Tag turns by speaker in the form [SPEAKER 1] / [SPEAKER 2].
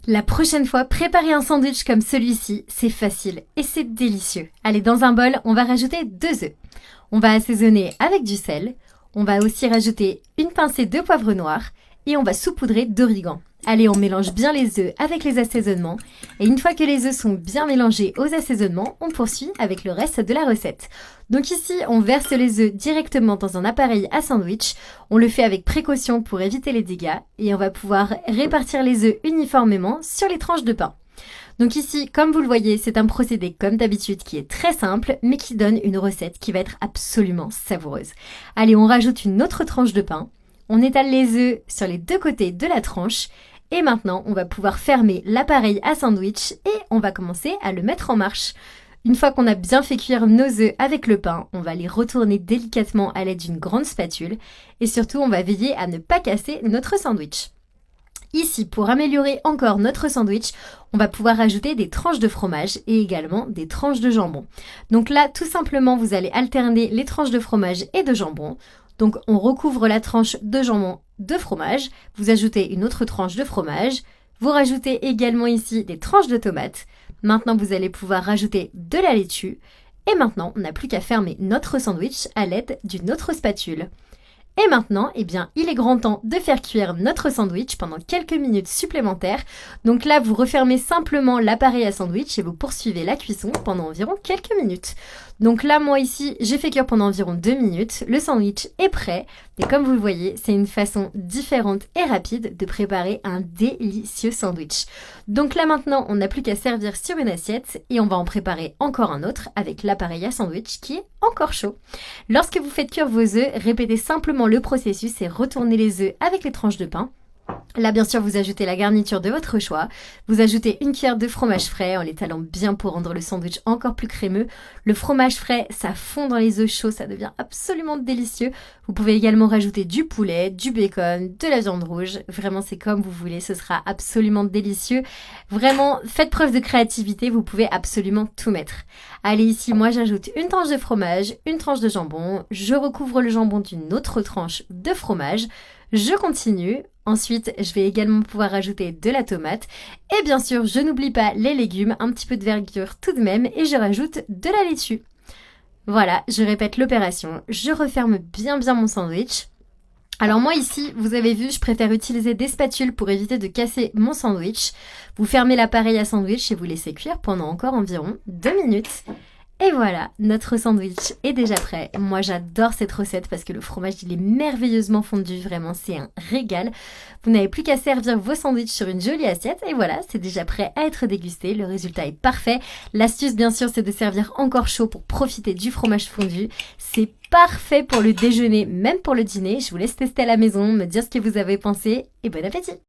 [SPEAKER 1] La prochaine fois, préparez un sandwich comme celui-ci, c'est facile et c'est délicieux. Allez, dans un bol, on va rajouter 2 œufs. On va assaisonner avec du sel. On va aussi rajouter une pincée de poivre noir et on va saupoudrer d'origan. Allez, on mélange bien les œufs avec les assaisonnements. Et une fois que les œufs sont bien mélangés aux assaisonnements, on poursuit avec le reste de la recette. Donc ici, on verse les œufs directement dans un appareil à sandwich. On le fait avec précaution pour éviter les dégâts. Et on va pouvoir répartir les œufs uniformément sur les tranches de pain. Donc ici, comme vous le voyez, c'est un procédé comme d'habitude qui est très simple, mais qui donne une recette qui va être absolument savoureuse. Allez, on rajoute une autre tranche de pain. On étale les œufs sur les 2 côtés de la tranche. Et maintenant, on va pouvoir fermer l'appareil à sandwich et on va commencer à le mettre en marche. Une fois qu'on a bien fait cuire nos œufs avec le pain, on va les retourner délicatement à l'aide d'une grande spatule. Et surtout, on va veiller à ne pas casser notre sandwich. Ici, pour améliorer encore notre sandwich, on va pouvoir ajouter des tranches de fromage et également des tranches de jambon. Donc là, tout simplement, vous allez alterner les tranches de fromage et de jambon. Donc on recouvre la tranche de jambon de fromage, vous ajoutez une autre tranche de fromage, vous rajoutez également ici des tranches de tomates. Maintenant, vous allez pouvoir rajouter de la laitue. Et maintenant, on n'a plus qu'à fermer notre sandwich à l'aide d'une autre spatule. Et maintenant, eh bien, il est grand temps de faire cuire notre sandwich pendant quelques minutes supplémentaires. Donc là, vous refermez simplement l'appareil à sandwich et vous poursuivez la cuisson pendant environ quelques minutes. Donc là, moi ici, j'ai fait cuire pendant environ 2 minutes. Le sandwich est prêt. Et comme vous le voyez, c'est une façon différente et rapide de préparer un délicieux sandwich. Donc là maintenant, on n'a plus qu'à servir sur une assiette et on va en préparer encore un autre avec l'appareil à sandwich qui est encore chaud. Lorsque vous faites cuire vos œufs, répétez simplement le processus et retournez les œufs avec les tranches de pain. Là, bien sûr, vous ajoutez la garniture de votre choix. Vous ajoutez une cuillère de fromage frais en l'étalant bien pour rendre le sandwich encore plus crémeux. Le fromage frais, ça fond dans les œufs chauds, ça devient absolument délicieux. Vous pouvez également rajouter du poulet, du bacon, de la viande rouge. Vraiment, c'est comme vous voulez, ce sera absolument délicieux. Vraiment, faites preuve de créativité, vous pouvez absolument tout mettre. Allez, ici, moi, j'ajoute une tranche de fromage, une tranche de jambon. Je recouvre le jambon d'une autre tranche de fromage. Je continue. Ensuite, je vais également pouvoir rajouter de la tomate. Et bien sûr, je n'oublie pas les légumes, un petit peu de verdure tout de même. Et je rajoute de la laitue. Voilà, je répète l'opération. Je referme bien mon sandwich. Alors moi ici, vous avez vu, je préfère utiliser des spatules pour éviter de casser mon sandwich. Vous fermez l'appareil à sandwich et vous laissez cuire pendant encore environ 2 minutes. Et voilà, notre sandwich est déjà prêt. Moi, j'adore cette recette parce que le fromage, il est merveilleusement fondu. Vraiment, c'est un régal. Vous n'avez plus qu'à servir vos sandwichs sur une jolie assiette. Et voilà, c'est déjà prêt à être dégusté. Le résultat est parfait. L'astuce, bien sûr, c'est de servir encore chaud pour profiter du fromage fondu. C'est parfait pour le déjeuner, même pour le dîner. Je vous laisse tester à la maison, me dire ce que vous avez pensé et bon appétit!